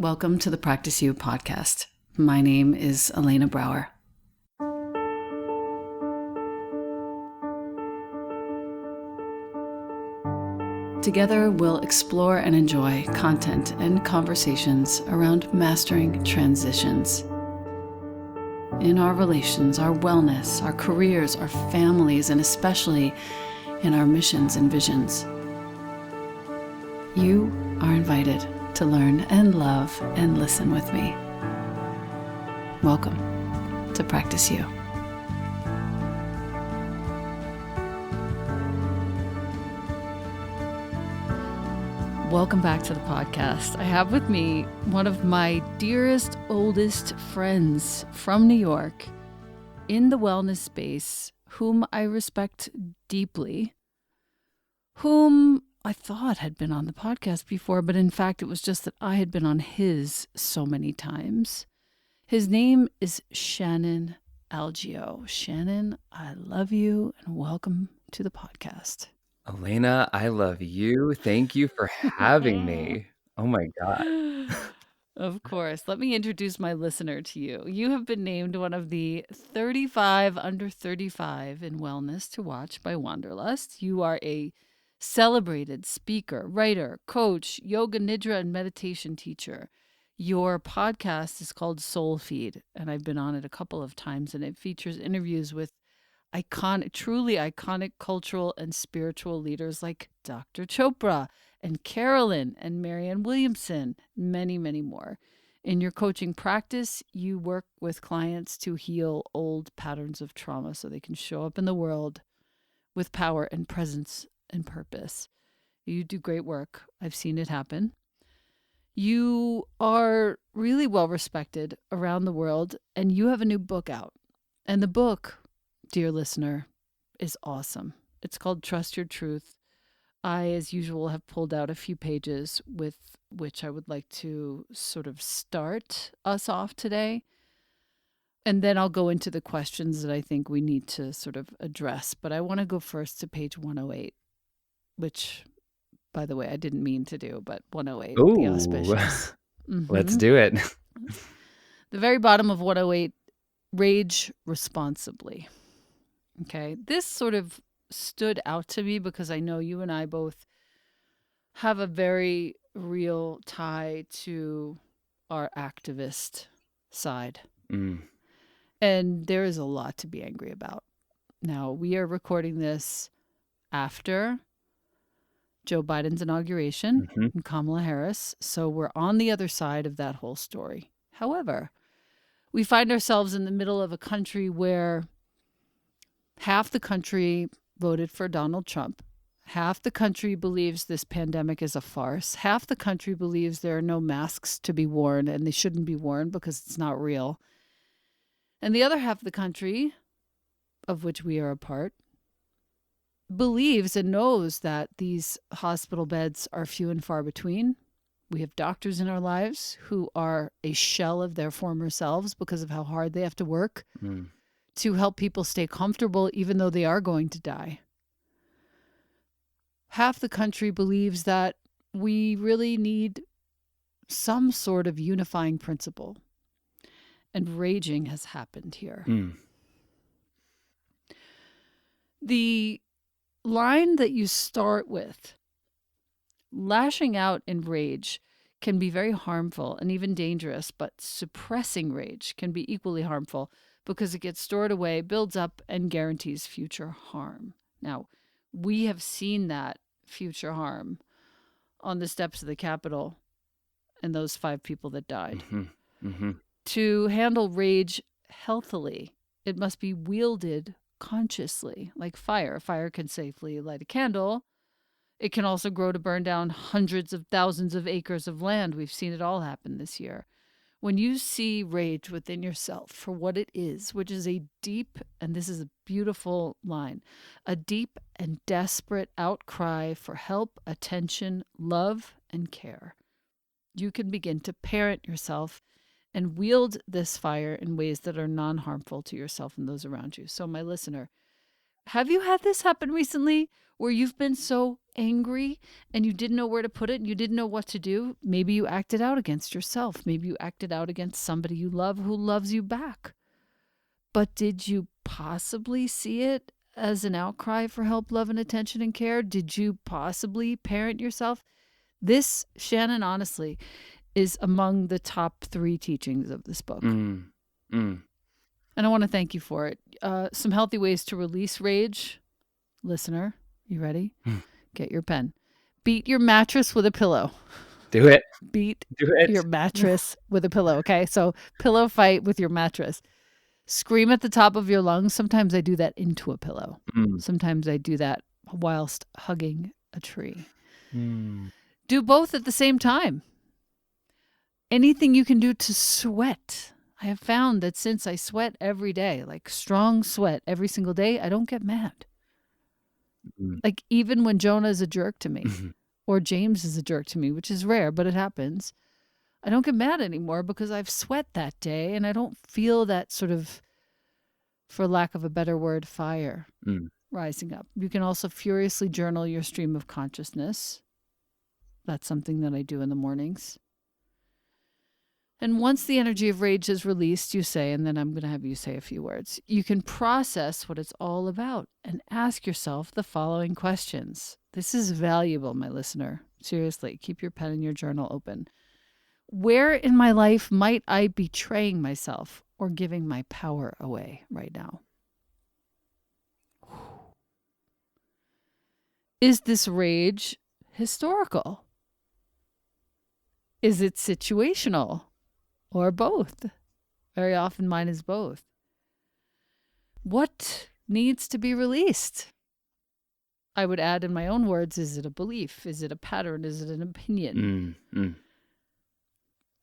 Welcome to the Practice You podcast. My name is Elena Brower. Together, we'll explore and enjoy content and conversations around mastering transitions in our relations, our wellness, our careers, our families, and especially in our missions and visions. You are invited to learn and love and listen with me. Welcome to Practice You. Welcome back to the podcast. I have with me one of my dearest, oldest friends from New York in the wellness space, whom I respect deeply, whom I thought had been on the podcast before, but in fact, it was just that I had been on his so many times. His name is Shannon Algeo. Shannon, I love you and welcome to the podcast. Elena, I love you. Thank you for having me. Oh my God. Of course. Let me introduce my listener to you. You have been named one of the 35 under 35 in wellness to watch by Wanderlust. You are a celebrated speaker, writer, coach, yoga, nidra, and meditation teacher. Your podcast is called Soul Feed, and I've been on it a couple of times, and it features interviews with truly iconic cultural and spiritual leaders like Dr. Chopra and Carolyn and Marianne Williamson, many, many more. In your coaching practice, you work with clients to heal old patterns of trauma so they can show up in the world with power and presence and purpose. You do great work. I've seen it happen. You are really well respected around the world, and you have a new book out. And the book, dear listener, is awesome. It's called Trust Your Truth. I, as usual, have pulled out a few pages with which I would like to sort of start us off today. And then I'll go into the questions that I think we need to sort of address. But I want to go first to page 108, which, by the way, I didn't mean to do, but 108, the auspicious. Let's do it. The very bottom of 108, rage responsibly. Okay, this sort of stood out to me because I know you and I both have a very real tie to our activist side. And there is a lot to be angry about. Now, we are recording this after Joe Biden's inauguration and Kamala Harris, so we're on the other side of that whole story. However, we find ourselves in the middle of a country where half the country voted for Donald Trump. Half the country believes this pandemic is a farce. Half the country believes there are no masks to be worn and they shouldn't be worn because it's not real. And the other half of the country, of which we are a part, believes and knows that these hospital beds are few and far between. We have doctors in our lives who are a shell of their former selves because of how hard they have to work to help people stay comfortable even though they are going to die. Half the country believes that we really need some sort of unifying principle. And raging has happened here. The line that you start with, lashing out in rage, can be very harmful and even dangerous, but suppressing rage can be equally harmful because it gets stored away, builds up, and guarantees future harm. Now, we have seen that future harm on the steps of the Capitol and those 5 people that died. To handle rage healthily, it must be wielded consciously, like fire. Fire can safely light a candle. It can also grow to burn down hundreds of thousands of acres of land. We've seen it all happen this year. When you see rage within yourself for what it is, which is a deep, and this is a beautiful line, a deep and desperate outcry for help, attention, love, and care, you can begin to parent yourself and wield this fire in ways that are non-harmful to yourself and those around you. So my listener, have you had this happen recently where you've been so angry and you didn't know where to put it and you didn't know what to do. Maybe you acted out against yourself. Maybe you acted out against somebody you love who loves you back. But did you possibly see it as an outcry for help, love, and attention and care? Did you possibly parent yourself? This, Shannon, honestly, is among the top 3 teachings of this book. Mm. And I want to thank you for it. Some healthy ways to release rage. Listener, you ready? Get your pen. Beat your mattress with a pillow. Do it. Beat Do it. your mattress with a pillow, okay? So pillow fight with your mattress. Scream at the top of your lungs. Sometimes I do that into a pillow. Sometimes I do that whilst hugging a tree. Do both at the same time. Anything you can do to sweat. I have found that since I sweat every day, like strong sweat every single day, I don't get mad. Like even when Jonah is a jerk to me or James is a jerk to me, which is rare, but it happens, I don't get mad anymore because I've sweat that day and I don't feel that sort of, for lack of a better word, fire rising up. You can also furiously journal your stream of consciousness. That's something that I do in the mornings. And once the energy of rage is released, you say, and then I'm going to have you say a few words, you can process what it's all about and ask yourself the following questions. This is valuable, my listener. Seriously, keep your pen and your journal open. Where in my life might I be betraying myself or giving my power away right now? Is this rage historical? Is it situational? Or both? Very often mine is both. What needs to be released? I would add in my own words, is it a belief? Is it a pattern? Is it an opinion?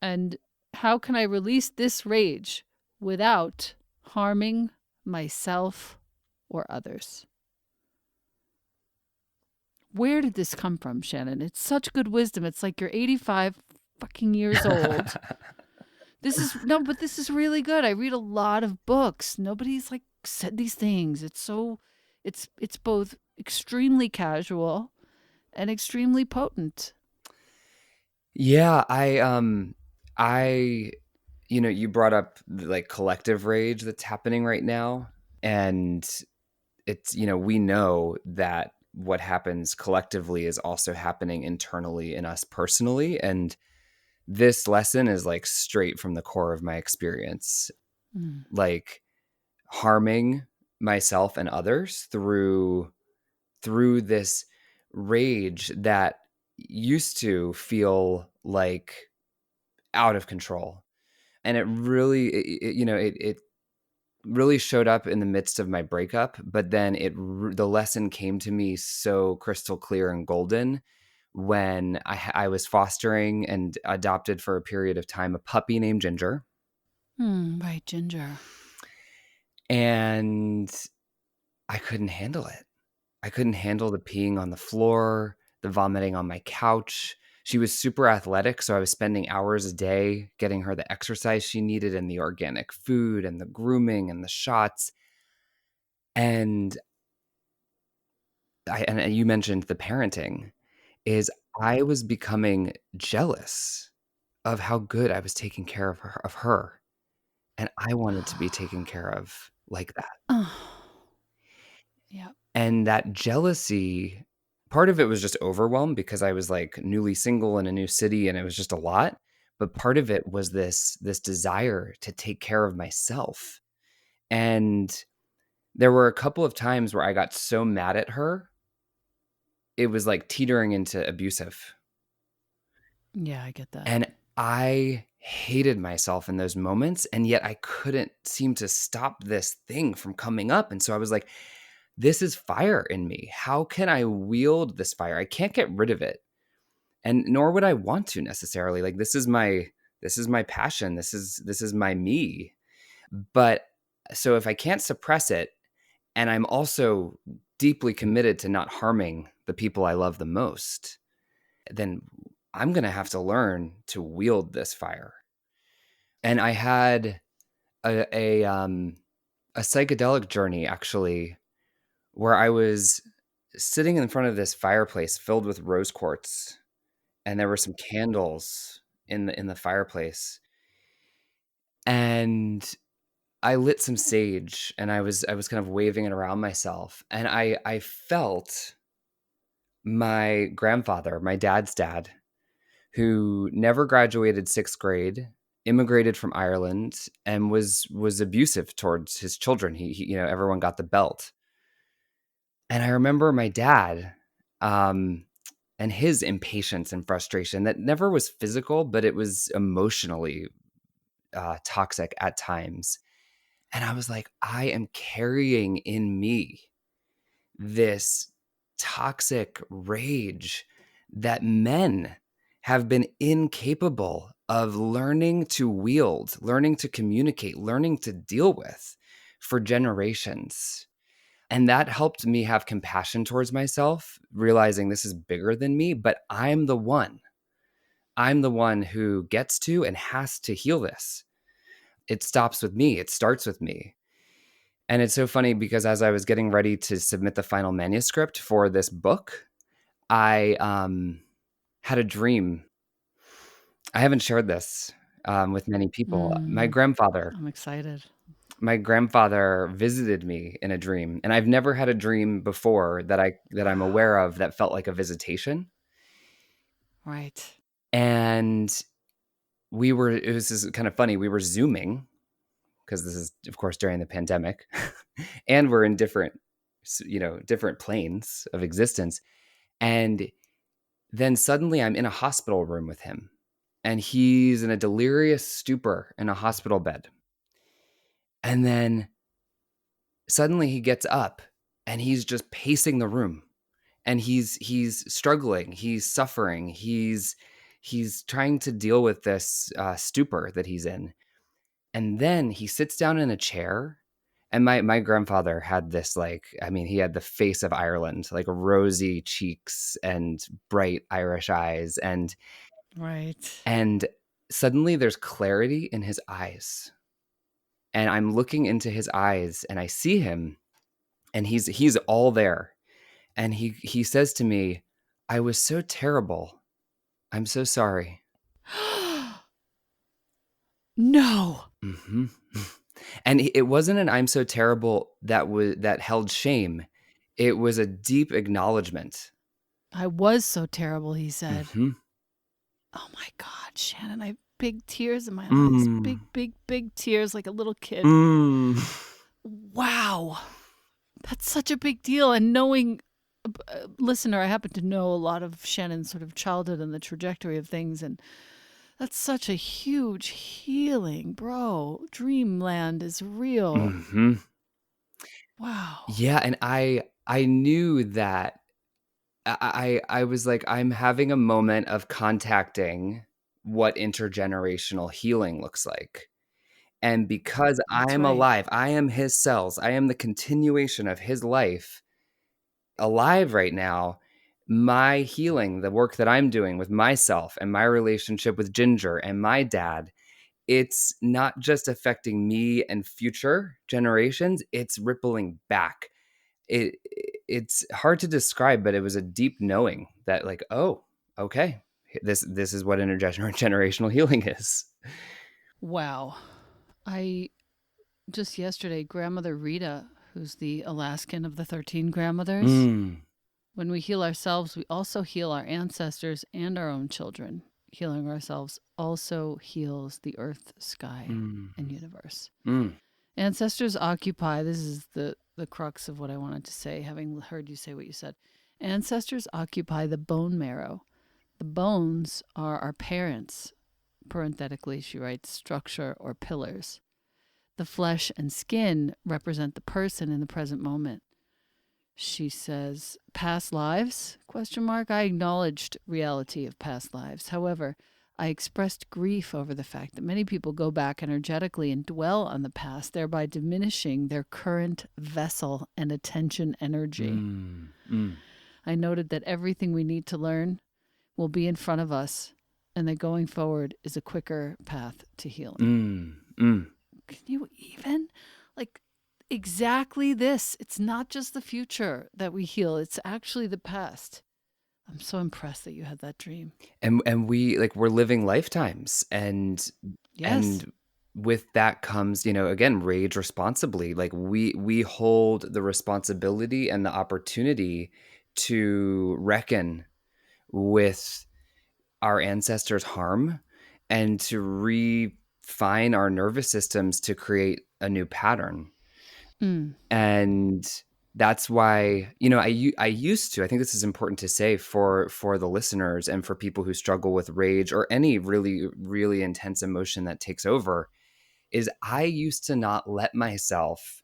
And how can I release this rage without harming myself or others? Where did this come from, Shannon? It's such good wisdom. It's like you're 85 fucking years old. This is really good. I read a lot of books. Nobody's like said these things. It's both extremely casual and extremely potent. Yeah, you brought up like collective rage that's happening right now, and it's, we know that what happens collectively is also happening internally in us personally, and this lesson is like straight from the core of my experience. Like harming myself and others through this rage that used to feel like out of control. And it really it really showed up in the midst of my breakup, but then the lesson came to me so crystal clear and golden when I was fostering and adopted for a period of time a puppy named Ginger. Right, Ginger. And I couldn't handle it. I couldn't handle the peeing on the floor, the vomiting on my couch. She was super athletic, so I was spending hours a day getting her the exercise she needed and the organic food and the grooming and the shots. And and you mentioned the parenting, is I was becoming jealous of how good I was taking care of her, and I wanted to be taken care of like that. Yeah. And that jealousy, part of it was just overwhelm because I was like newly single in a new city and it was just a lot. But part of it was this desire to take care of myself. And there were a couple of times where I got so mad at her, it was like teetering into abusive. Yeah, I get that. And I hated myself in those moments. And yet I couldn't seem to stop this thing from coming up. And so I was like, this is fire in me. How can I wield this fire? I can't get rid of it. And nor would I want to necessarily. Like this is my passion. This is my me. But so if I can't suppress it, and I'm also deeply committed to not harming the people I love the most, then I'm going to have to learn to wield this fire. And I had a psychedelic journey actually where I was sitting in front of this fireplace filled with rose quartz, and there were some candles in the fireplace, and I lit some sage, and I was kind of waving it around myself, and I felt my grandfather, my dad's dad, who never graduated 6th grade, immigrated from Ireland, and was abusive towards his children. Everyone got the belt. And I remember my dad, and his impatience and frustration that never was physical, but it was emotionally toxic at times. And I was like, I am carrying in me this toxic rage that men have been incapable of learning to wield, learning to communicate, learning to deal with for generations. And that helped me have compassion towards myself, realizing this is bigger than me, but I'm the one. I'm the one who gets to and has to heal this. It stops with me, it starts with me. And it's so funny because as I was getting ready to submit the final manuscript for this book, I had a dream. I haven't shared this with many people. Mm, I'm excited. My grandfather visited me in a dream, and I've never had a dream before that I'm aware of that felt like a visitation. Right. And it was just kind of funny. We were Zooming because this is, of course, during the pandemic, and we're in different planes of existence. And then suddenly I'm in a hospital room with him, and he's in a delirious stupor in a hospital bed. And then suddenly he gets up and he's just pacing the room, and he's struggling, he's suffering, he's trying to deal with this stupor that he's in. And then he sits down in a chair. And my grandfather had this, like, I mean, he had the face of Ireland, like rosy cheeks and bright Irish eyes. Right. And suddenly there's clarity in his eyes. And I'm looking into his eyes and I see him, and he's all there. And he says to me, "I was so terrible. I'm so sorry." No, Hmm. And it wasn't an "I'm so terrible" that held shame. It was a deep acknowledgement. I was so terrible, he said. Hmm. Oh my God, Shannon, I have big tears in my eyes. Mm. Big, big, big tears like a little kid. Mm. Wow. That's such a big deal. And knowing, listener, I happen to know a lot of Shannon's sort of childhood and the trajectory of things. And that's such a huge healing, bro. Dreamland is real. Hmm. Wow. Yeah, and I knew that I was like, I'm having a moment of contacting what intergenerational healing looks like. And because I That's am right. alive, I am his cells, I am the continuation of his life alive right now. My healing, the work that I'm doing with myself and my relationship with Ginger and my dad, it's not just affecting me and future generations, it's rippling back. It's hard to describe, but it was a deep knowing that, like, oh, okay, this is what intergenerational healing is. Wow. I just yesterday, grandmother Rita, who's the Alaskan of the 13 grandmothers, Mm, when we heal ourselves, we also heal our ancestors and our own children. Healing ourselves also heals the earth, sky, mm, and universe. mm, Ancestors occupy, this is the crux of what I wanted to say, having heard you say what you said. Ancestors occupy the bone marrow. The bones are our parents, parenthetically, she writes, structure or pillars. The flesh and skin represent the person in the present moment. She says, past lives? Question mark. I acknowledged reality of past lives. However, I expressed grief over the fact that many people go back energetically and dwell on the past, thereby diminishing their current vessel and attention energy. mm, mm, I noted that everything we need to learn will be in front of us, and that going forward is a quicker path to healing. mm, mm. Can you even? Like, exactly this. It's not just the future that we heal, it's actually the past. I'm so impressed that you had that dream. And we like we're living lifetimes, Yes. and with that comes, again, rage responsibly. Like we hold the responsibility and the opportunity to reckon with our ancestors' harm and to refine our nervous systems to create a new pattern. Mm. And that's why, I used to, I think this is important to say for the listeners and for people who struggle with rage or any really really intense emotion that takes over, is I used to not let myself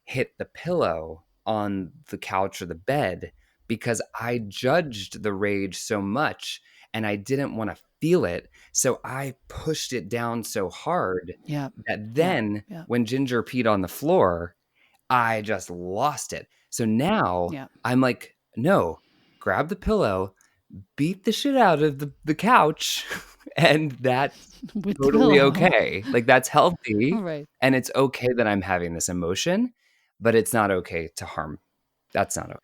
hit the pillow on the couch or the bed because I judged the rage so much and I didn't want to feel it. So I pushed it down so hard Yeah. that Yeah. then Yeah. when Ginger peed on the floor, I just lost it. So now Yeah. I'm like, no, grab the pillow, beat the shit out of the couch, and that's With the totally pillow. okay. Like, that's healthy, All right. and it's okay that I'm having this emotion, but it's not okay to harm. That's not okay.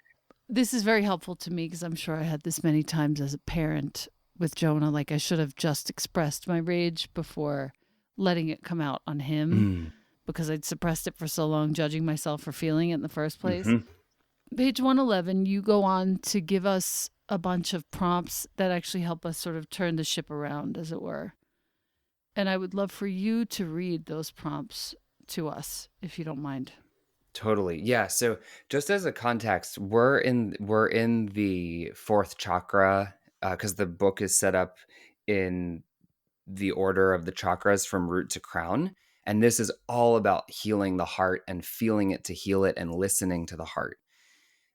This is very helpful to me because I'm sure I had this many times as a parent with Jonah. Like I should have just expressed my rage before letting it come out on him Mm, because I'd suppressed it for so long, judging myself for feeling it in the first place. mhm. Page 111, you go on to give us a bunch of prompts that actually help us sort of turn the ship around, as it were. And I would love for you to read those prompts to us, if you don't mind. Totally. Yeah, so just as a context, we're in the 4th chakra, because the book is set up in the order of the chakras from root to crown. And this is all about healing the heart and feeling it to heal it and listening to the heart.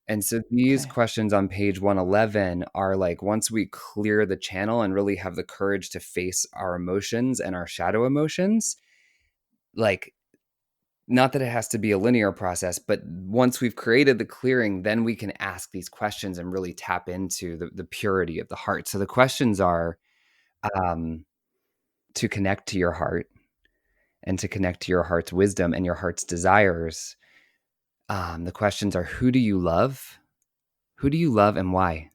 And so these Okay. questions on page 111 are like, once we clear the channel and really have the courage to face our emotions and our shadow emotions, like, not that it has to be a linear process, but once we've created the clearing, then we can ask these questions and really tap into the purity of the heart. So the questions are, um, to connect to your heart and to connect to your heart's wisdom and your heart's desires. The questions are, who do you love? Who do you love and why?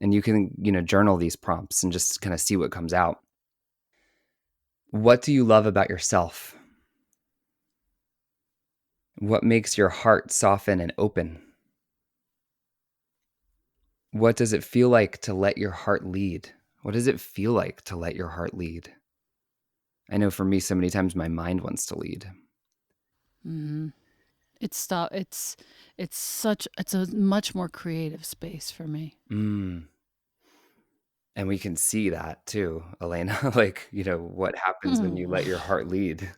And you can, journal these prompts and just kind of see what comes out. What do you love about yourself? What makes your heart soften and open? What does it feel like to let your heart lead? What does it feel like to let your heart lead? I know for me, so many times my mind wants to lead. Mm-hmm. It's a much more creative space for me. Mm. And we can see that too, Elena, like, what happens when you Hmm. let your heart lead.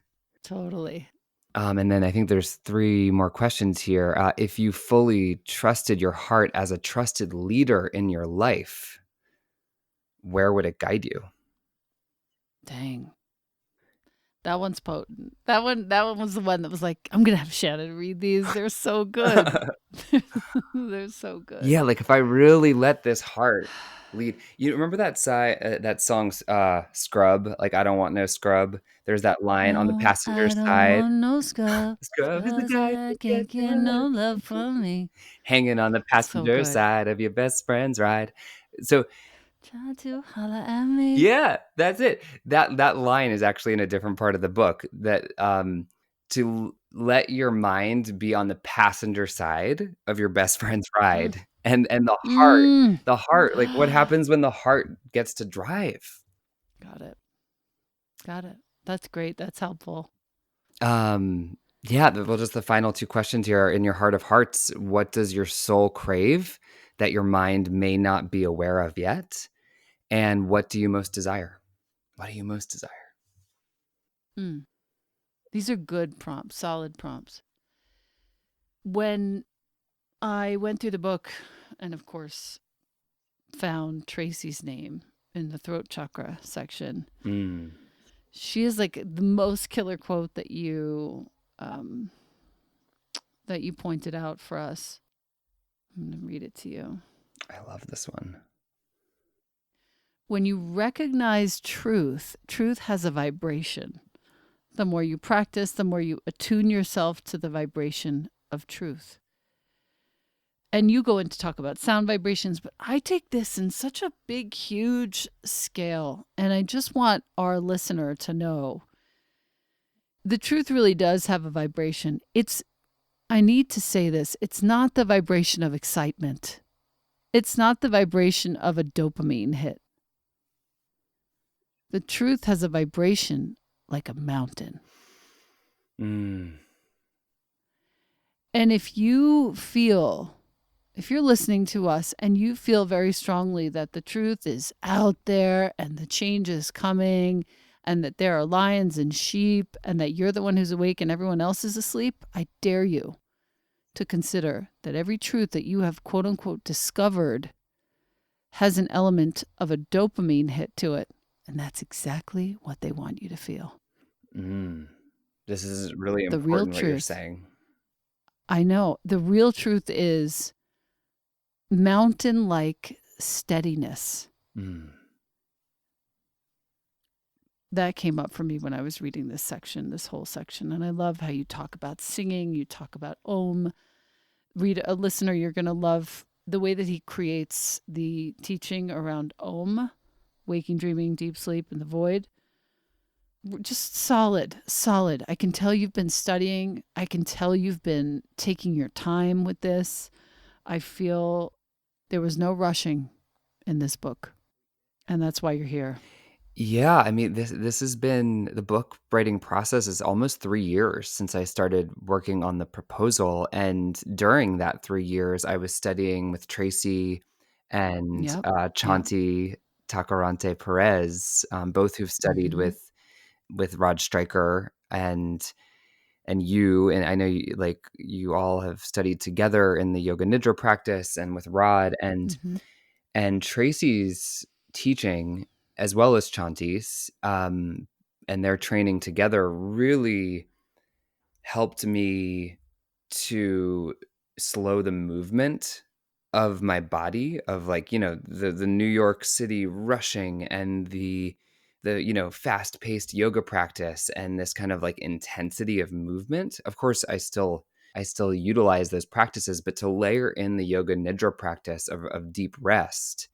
Totally. And then I think there's 3 more questions here. If you fully trusted your heart as a trusted leader in your life, where would it guide you? Dang. That one's potent. That one was the one that was like, I'm gonna have Shannon read these. They're so good. They're so good. Yeah, like if I really let this heart lead. You remember that song, Scrub? Like, I don't want no scrub. There's that line on the No, passenger I don't side. want no scrub. Scrub is the Cause guy I who gets can't get your no love from me. hanging on the So passenger good. side of your best friend's ride. So Try to holler at me. yeah, that's it. That line is actually in a different part of the book, that, to let your mind be on the passenger side of your best friend's Mm. ride, and Mm. the heart, like, what happens when the heart gets to drive? Got it. Got it. That's great. That's helpful. Yeah, well, just the final 2 questions here are, in your heart of hearts, what does your soul crave that your mind may not be aware of yet? And what do you most desire? What do you most desire? Mm. These are good prompts, solid prompts. When I went through the book and, of course, found Tracy's name in the throat chakra section, Mm, she is like the most killer quote um, that you pointed out for us. I'm going to read it to you. I love this one. When you recognize truth, truth has a vibration. The more you practice, the more you attune yourself to the vibration of truth. And you go in to talk about sound vibrations, but I take this in such a big, huge scale. And I just want our listener to know the truth really does have a vibration. I need to say this, it's not the vibration of excitement. It's not the vibration of a dopamine hit. The truth has a vibration like a mountain. Mm. And if you're listening to us and you feel very strongly that the truth is out there and the change is coming and that there are lions and sheep and that you're the one who's awake and everyone else is asleep, I dare you to consider that every truth that you have quote unquote discovered has an element of a dopamine hit to it. And that's exactly what they want you to feel. Mm. This is really The real important what you're truth, saying. I know, the real truth is mountain like steadiness. Mm. That came up for me when I was reading this whole section. And I love how you talk about singing, you talk about Om. Read a listener, you're going to love the way that he creates the teaching around Om, waking, dreaming, deep sleep, and the void. Just solid, solid. I can tell you've been studying. I can tell you've been taking your time with this. I feel there was no rushing in this book. And that's why you're here. Yeah, I mean, this has been the book writing process is almost 3 years since I started working on the proposal, and during that 3 years, I was studying with Tracy and, Yep. Yep. Chanti Tacarante Perez, both who've studied Mm-hmm. with Rod Stryker and you, and I know you, like, you all have studied together in the yoga nidra practice and with Rod, Mm-hmm. and Tracy's teaching, as well as Chanti's, and their training together really helped me to slow the movement of my body, of, like, the New York City rushing and the fast-paced yoga practice and this kind of like intensity of movement. Of course, I still utilize those practices, but to layer in the yoga nidra practice of deep rest,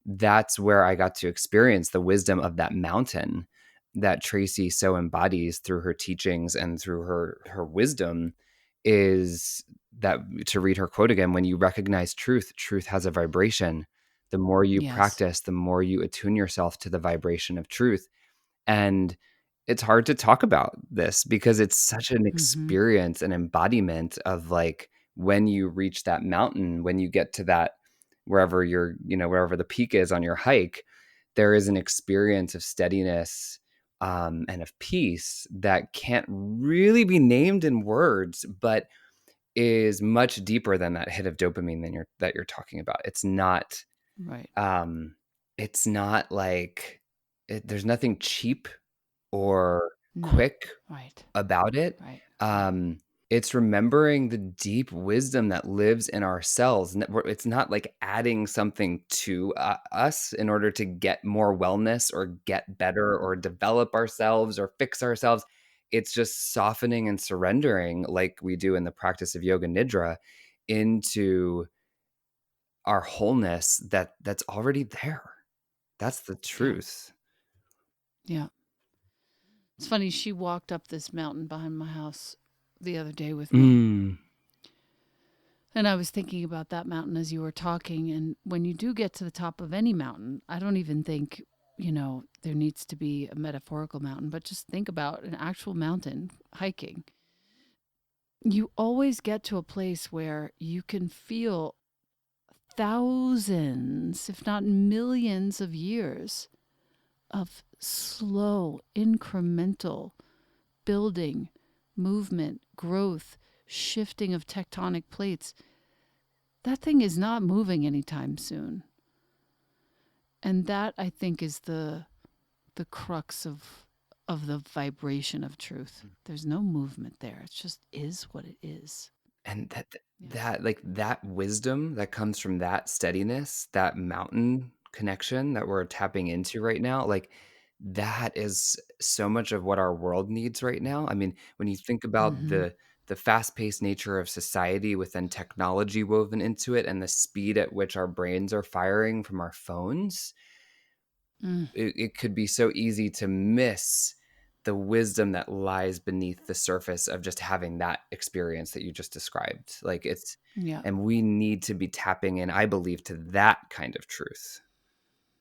that's where I got to experience the wisdom of that mountain that Tracy so embodies through her teachings and through her wisdom. Is that, to read her quote again, when you recognize truth, truth has a vibration. The more you Yes. practice, the more you attune yourself to the vibration of truth. And it's hard to talk about this because it's such an Mm-hmm. experience, an embodiment of, like, when you reach that mountain, when you get to that, wherever the peak is on your hike, there is an experience of steadiness, and of peace that can't really be named in words, but is much deeper than that hit of dopamine that you're talking about. Right. Um, it's not like there's nothing cheap or No. quick Right. about it. Right. Right. Um, it's remembering the deep wisdom that lives in our cells. It's not like adding something to us in order to get more wellness or get better or develop ourselves or fix ourselves. It's just softening and surrendering, like we do in the practice of yoga nidra, into our wholeness that's already there. That's the Yeah. truth. Yeah. It's funny. She walked up this mountain behind my house the other day with me. Mm. And I was thinking about that mountain as you were talking. And when you do get to the top of any mountain, I don't even think, there needs to be a metaphorical mountain, but just think about an actual mountain hiking. You always get to a place where you can feel thousands, if not millions of years of slow, incremental building, movement, growth, shifting of tectonic plates. That thing is not moving anytime soon. And that, I think, is the crux of the vibration of truth. There's no movement there. It just is what it is. And Yeah. that wisdom that comes from that steadiness, that mountain connection that we're tapping into right now, like, that is so much of what our world needs right now. I mean, when you think about Mm-hmm. the fast-paced nature of society with then technology woven into it and the speed at which our brains are firing from our phones, Mm. it could be so easy to miss the wisdom that lies beneath the surface of just having that experience that you just described. Like it's, Yeah. and we need to be tapping in, I believe, to that kind of truth.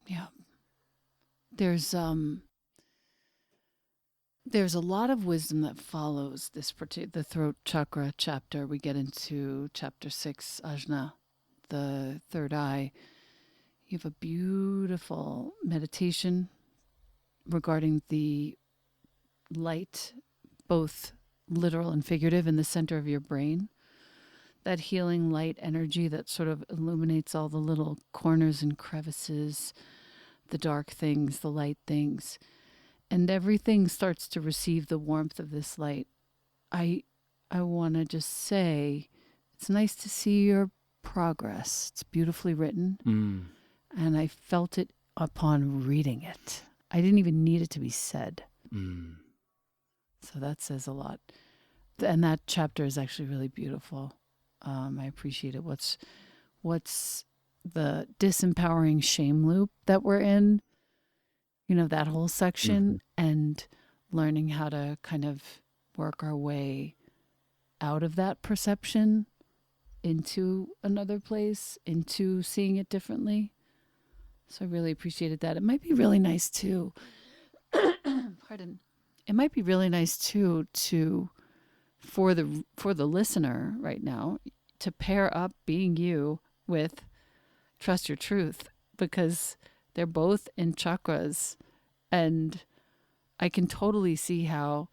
Yeah. There's there's a lot of wisdom that follows this particular the throat chakra chapter. We get into chapter 6, ajna, the third eye. You have a beautiful meditation regarding the light, both literal and figurative, in the center of your brain. That healing light energy that sort of illuminates all the little corners and crevices, the dark things, the light things, and everything starts to receive the warmth of this light. I I want to just say it's nice to see your progress. It's beautifully written, Mm, and I felt it upon reading it. I didn't even need it to be said. mm, So that says a lot. And that chapter is actually really beautiful. I appreciate it. What's the disempowering shame loop that we're in? You know, that whole section, mhm, and learning how to kind of work our way out of that perception into another place, into seeing it differently. So I really appreciated that. It might be really nice too. Pardon. It might be really nice too to for the listener right now to pair up being you with trust your truth, because they're both in chakras, and I can totally see how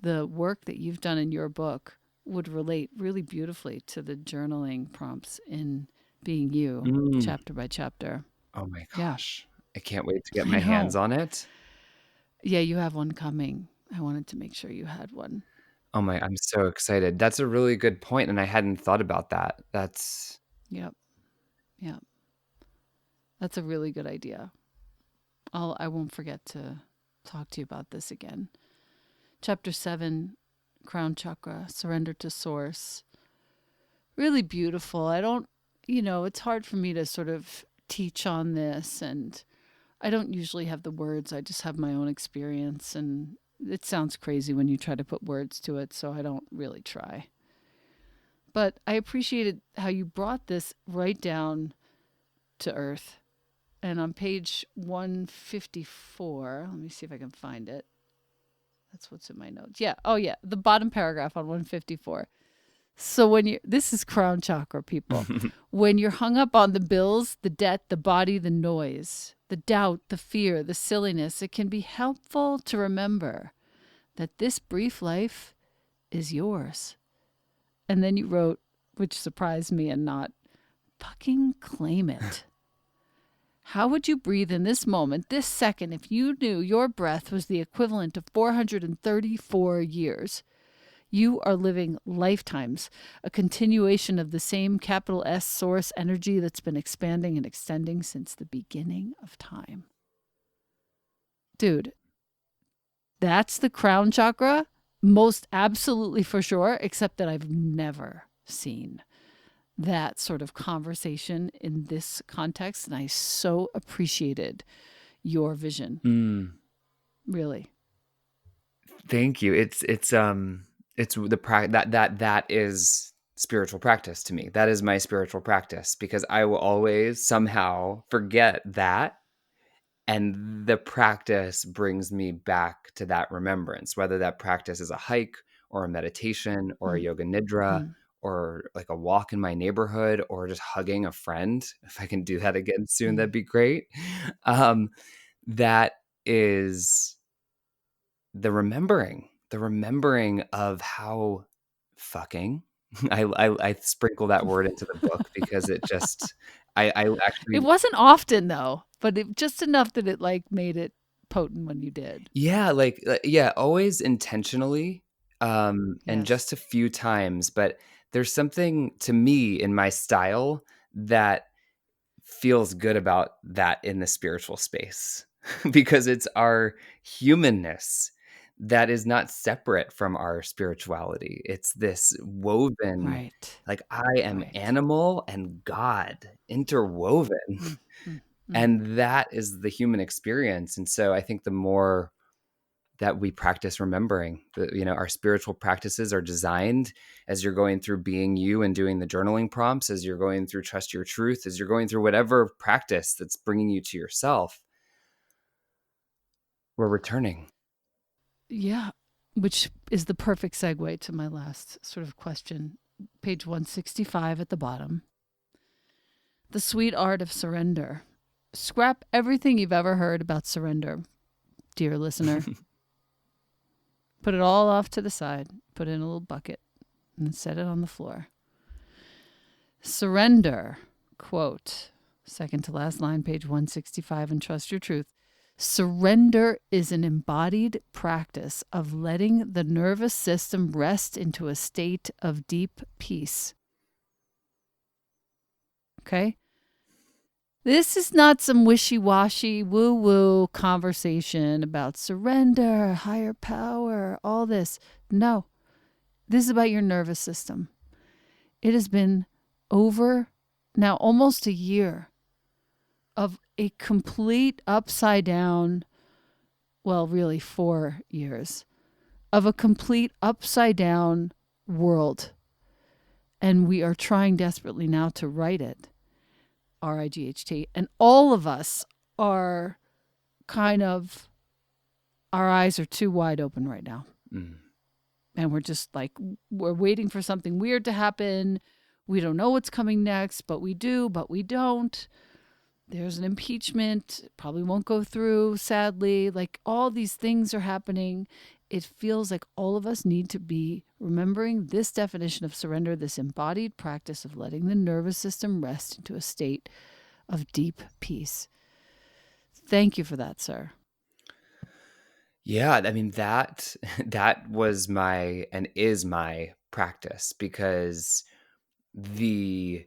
the work that you've done in your book would relate really beautifully to the journaling prompts in being you, mm. chapter by chapter. Oh my Yeah, gosh. I can't wait to get I my hands know. on it. Yeah, you have one coming. I wanted to make sure you had one. Oh my, I'm so excited. That's a really good point, and I hadn't thought about that. That's Yep. Yeah. That's a really good idea. I won't forget to talk to you about this again. Chapter 7, Crown Chakra, Surrender to Source. Really beautiful. I don't, it's hard for me to sort of teach on this, and I don't usually have the words. I just have my own experience, and it sounds crazy when you try to put words to it, so I don't really try. But I appreciated how you brought this right down to earth. And on page 154, let me see if I can find it. That's what's in my notes. Yeah. Oh, yeah. The bottom paragraph on 154. So this is crown chakra, people. When you're hung up on the bills, the debt, the body, the noise, the doubt, the fear, the silliness, it can be helpful to remember that this brief life is yours. And then you wrote, which surprised me and not, fucking claim it. How would you breathe in this moment, this second, if you knew your breath was the equivalent of 434 years? You are living lifetimes, a continuation of the same capital S source energy that's been expanding and extending since the beginning of time. Dude, that's the crown chakra, most absolutely for sure, except that I've never seen that sort of conversation in this context. And I so appreciated your vision. Mm. Really. Thank you. It's the that is spiritual practice to me. That is my spiritual practice because I will always somehow forget that, and the practice brings me back to that remembrance, whether that practice is a hike or a meditation or a yoga nidra Mm-hmm. or like a walk in my neighborhood or just hugging a friend. If I can do that again soon, Mm. that'd be great. Um, that is the remembering of how fucking I sprinkle that word into the book because it just I It actually wasn't often though, but just enough that it like made it potent when you did. yeah, yeah, always intentionally, and Yes. just a few times, but there's something to me in my style that feels good about that in the spiritual space. because it's our humanness that is not separate from our spirituality. It's this woven, Right. like I am Right. animal and God interwoven. Mm, mm, mm. And that is the human experience. And so I think the more that we practice remembering that, our spiritual practices are designed as you're going through being you and doing the journaling prompts, as you're going through trust your truth, as you're going through whatever practice that's bringing you to yourself, we're returning. Yeah. Which is the perfect segue to my last sort of question. Page 165 at the bottom. The sweet art of surrender. Scrap everything you've ever heard about surrender, dear listener. Put it all off to the side. Put it in a little bucket and set it on the floor. Surrender, quote, second to last line, page 165 in Trust Your Truth. Surrender is an embodied practice of letting the nervous system rest into a state of deep peace. Okay? This is not some wishy-washy, woo-woo conversation about surrender, higher power, all this. No, this is about your nervous system. It has been over now almost a year of a complete upside down, well, really 4 years, of a complete upside down world. And we are trying desperately now to right it, RIGHT. And all of us are kind of, our eyes are too wide open right now. Mm. And we're just like, we're waiting for something weird to happen. We don't know what's coming next, but we do, but we don't. There's an impeachment, it probably won't go through, sadly. Like all these things are happening. It feels like all of us need to be remembering this definition of surrender, this embodied practice of letting the nervous system rest into a state of deep peace. Thank you for that, sir. Yeah, I mean that that was my and is my practice, because the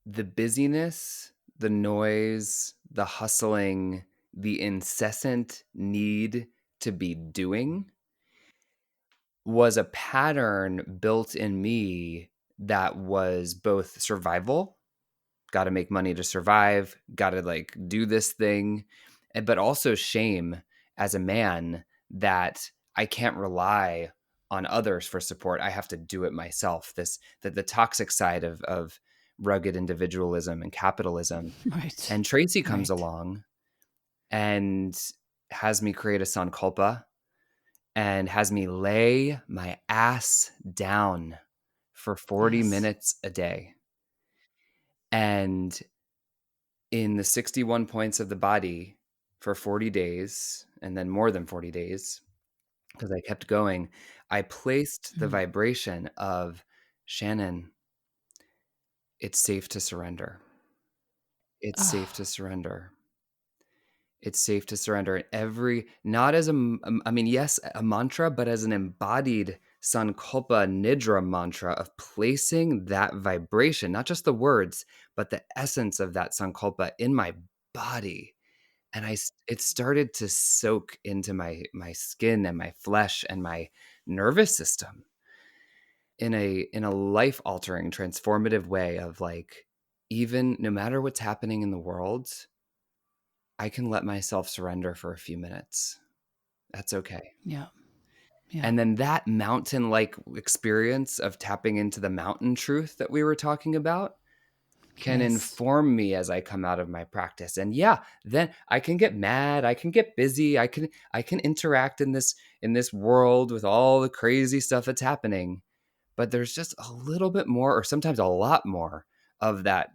busyness, the noise, the hustling, the incessant need to be doing was a pattern built in me that was both survival, got to make money to survive, got to like do this thing, but also shame as a man that I can't rely on others for support. I have to do it myself. This that the toxic side of rugged individualism and capitalism. Right. And Tracy comes Right. along and has me create a sankalpa and has me lay my ass down for 40 Yes. minutes a day. And in the 61 points of the body for 40 days, and then more than 40 days, because I kept going, I placed the Mm. vibration of Shannon, it's safe to surrender. It's safe to Oh, surrender. It's safe to surrender. Every, not as I mean, yes, a mantra, but as an embodied Sankalpa Nidra mantra of placing that vibration, not just the words, but the essence of that Sankalpa in my body. And it started to soak into my skin and my flesh and my nervous system in a life altering, transformative way of like, even no matter what's happening in the world, I can let myself surrender for a few minutes. That's okay. yeah. Yeah. And then that mountain like experience of tapping into the mountain truth that we were talking about can Yes. inform me as I come out of my practice. And yeah, then I can get mad, I can get busy, I can interact in this world with all the crazy stuff that's happening. But there's just a little bit more, or sometimes a lot more, of that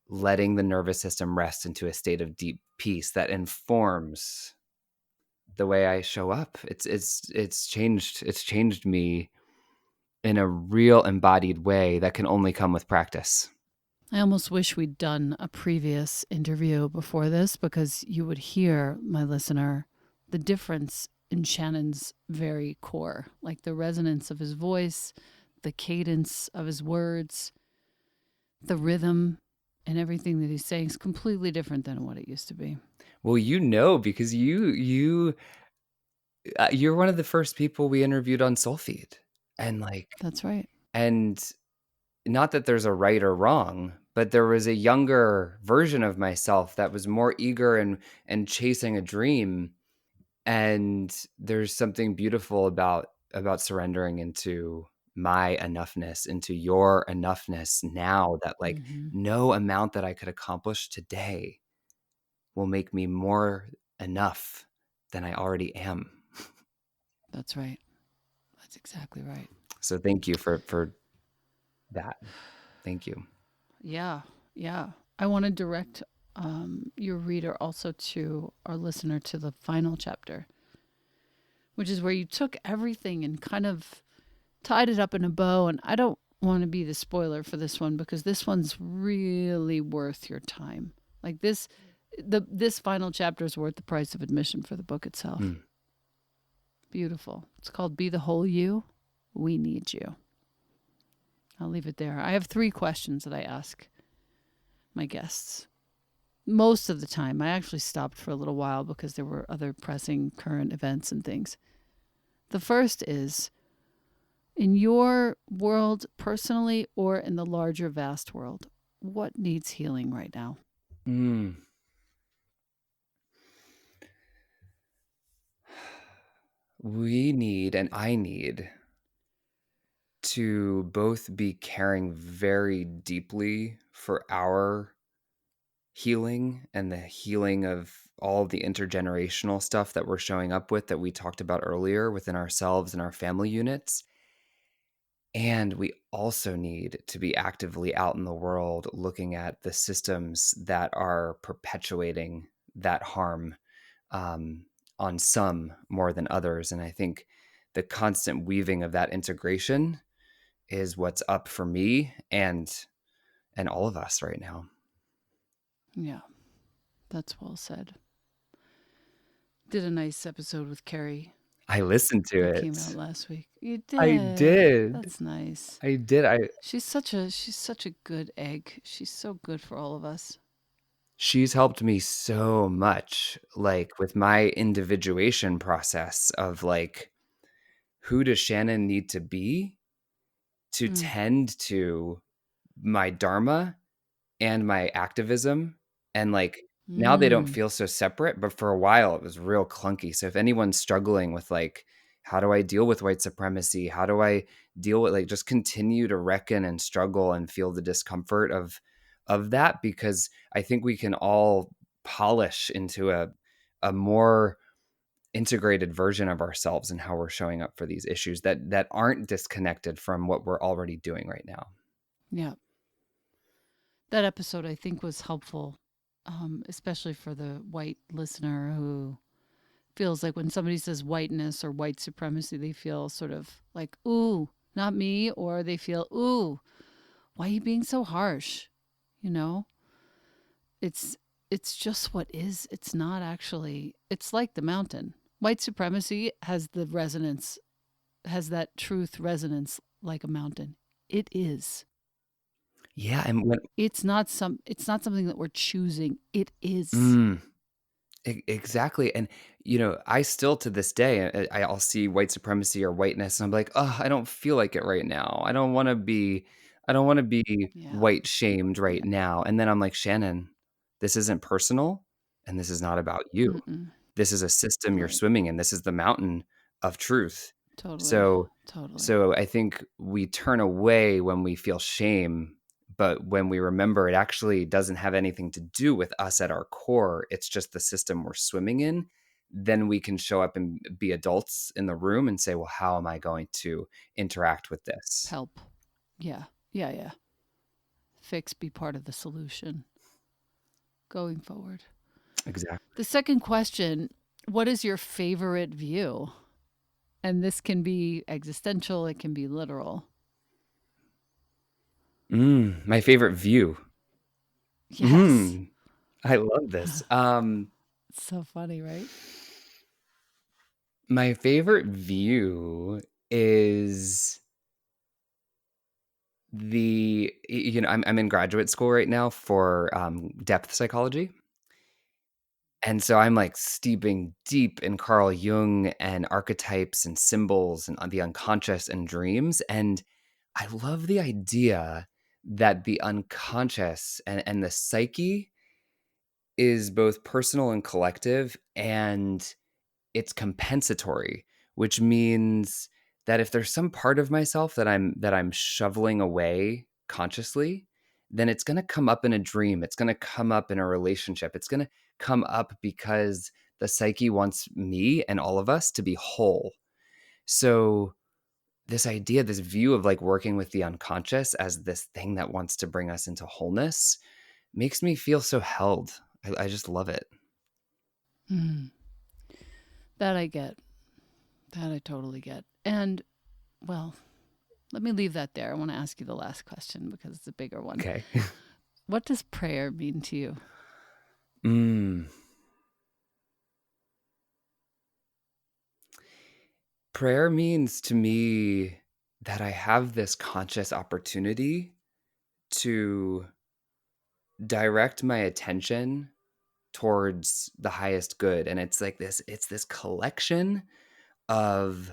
letting the nervous system rest into a state of deep peace that informs the way I show up. It's changed me in a real embodied way that can only come with practice. I almost wish we'd done a previous interview before this because you would hear, my listener, the difference in Shannon's very core, like the resonance of his voice, the cadence of his words, the rhythm, and everything that he's saying is completely different than what it used to be. Well, because you're one of the first people we interviewed on Soulfeed, and That's right. and not that there's a right or wrong, but there was a younger version of myself that was more eager and chasing a dream. And there's something beautiful about surrendering into my enoughness, into your enoughness now, that Hmm. no amount that I could accomplish today will make me more enough than I already am. That's right. That's exactly right. So thank you for that. Thank you. Yeah. Yeah. I want to direct your reader also to our listener to the final chapter, which is where you took everything and kind of tied it up in a bow. And I don't want to be the spoiler for this one because this one's really worth your time. Like this final chapter is worth the price of admission for the book itself. Mm. Beautiful. It's called Be the Whole You. We Need You. I'll leave it there. I have 3 questions that I ask my guests. Most of the time, I actually stopped for a little while because there were other pressing current events and things. The first is, in your world personally or in the larger vast world, what needs healing right now? Mm. We need, and I need, to both be caring very deeply for our healing and the healing of all of the intergenerational stuff that we're showing up with that we talked about earlier within ourselves and our family units. And we also need to be actively out in the world looking at the systems that are perpetuating that harm, um, on some more than others. And I think the constant weaving of that integration is what's up for me and all of us right now. Yeah, that's well said. Did a nice episode with Carrie I listened to that it. came out last week. You I did. did. That's nice. I did. She's such a good egg. She's so good for all of us. She's helped me so much, with my individuation process of, who does Shannon need to be to Mm. tend to my dharma and my activism, and, now they don't Mm. feel so separate, but for a while, it was real clunky. So if anyone's struggling with, how do I deal with white supremacy? How do I deal with, just continue to reckon and struggle and feel the discomfort of that, because I think we can all polish into a more integrated version of ourselves and how we're showing up for these issues that aren't disconnected from what we're already doing right now. Yeah. That episode I think was helpful, especially for the white listener who feels like when somebody says whiteness or white supremacy, they feel sort of like, ooh, not me, or they feel, ooh, why are you being so harsh? You know, it's it's just what is. It's not actually. It's like the mountain. White supremacy has the resonance, has that truth resonance like a mountain. It is. Yeah, and when It's not something that we're choosing. It is. mm, exactly. And I still, to this day, I'll see white supremacy or whiteness and I'm like, oh, I don't feel like it right now. I don't want to be Yeah. white shamed right Yeah. now. And then I'm like, Shannon, this isn't personal and this is not about you. Mm-mm. This is a system you're Right. swimming in. This is the mountain of truth. Totally. So Totally. so I think we turn away when we feel shame, but when we remember it actually doesn't have anything to do with us at our core, it's just the system we're swimming in, then we can show up and be adults in the room and say, well, how am I going to interact with this? Help. Yeah. Yeah. Yeah. Fix, be part of the solution going forward. Exactly. The second question, what is your favorite view? And this can be existential, it can be literal. My favorite view. Yes. Mm, I love this. It's so funny, right? My favorite view is I'm in graduate school right now for depth psychology. And so I'm like steeping deep in Carl Jung and archetypes and symbols and the unconscious and dreams. And I love the idea that the unconscious and the psyche is both personal and collective, and it's compensatory, which means that if there's some part of myself that I'm shoveling away consciously, then it's going to come up in a dream. It's going to come up in a relationship. It's going to come up because the psyche wants me and all of us to be whole. So this idea, this view of like working with the unconscious as this thing that wants to bring us into wholeness makes me feel so held. I just love it. Mm. That I get. That I totally get. And, well, let me leave that there. I want to ask you the last question because it's a bigger one. Okay. What does prayer mean to you? Prayer means to me that I have this conscious opportunity to direct my attention towards the highest good. And it's like it's this collection of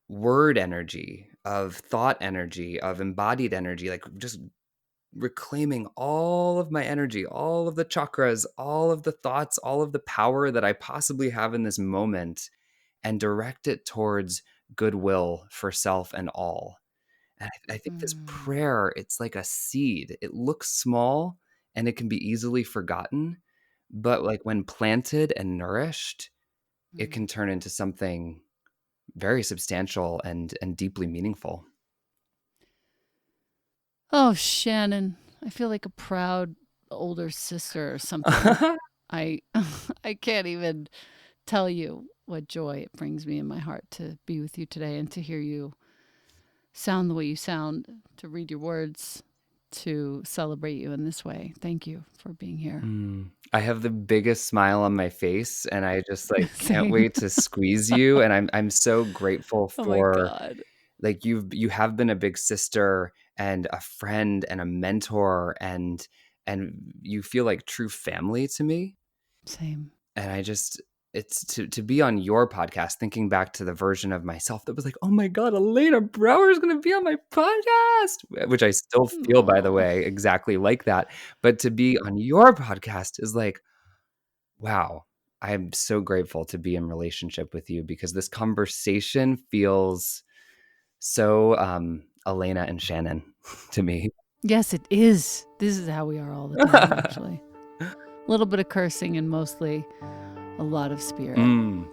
word energy, of thought energy, of embodied energy, like just reclaiming all of my energy, all of the chakras, all of the thoughts, all of the power that I possibly have in this moment, and direct it towards goodwill for self and all. And I think this Mm. prayer, it's like a seed. It looks small and it can be easily forgotten, but like when planted and nourished, it Mm. can turn into something very substantial and deeply meaningful. Oh, Shannon, I feel like a proud older sister or something. I I can't even tell you what joy it brings me in my heart to be with you today and to hear you sound the way you sound, to read your words, to celebrate you in this way. Thank you for being here. I have the biggest smile on my face, and I just like can't Same. wait to squeeze you. And I'm so grateful Oh my for God. like you have been a big sister and a friend and a mentor, and you feel like true family to me. Same. And I just it's to be on your podcast, thinking back to the version of myself that was like, oh my God, Elena Brower is going to be on my podcast, which I still feel, by the Oh, way, exactly like that. But to be on your podcast is like, wow, I'm so grateful to be in relationship with you because this conversation feels so Elena and Shannon to me. yes, it is. This is how we are all the time, actually. A little bit of cursing and mostly a lot of spirit. Amen.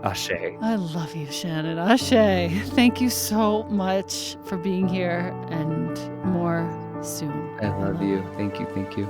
Ashe. I love you, Shannon. Ashe. Thank you so much for being here and more soon. I I love love you. you. Thank you. Thank you.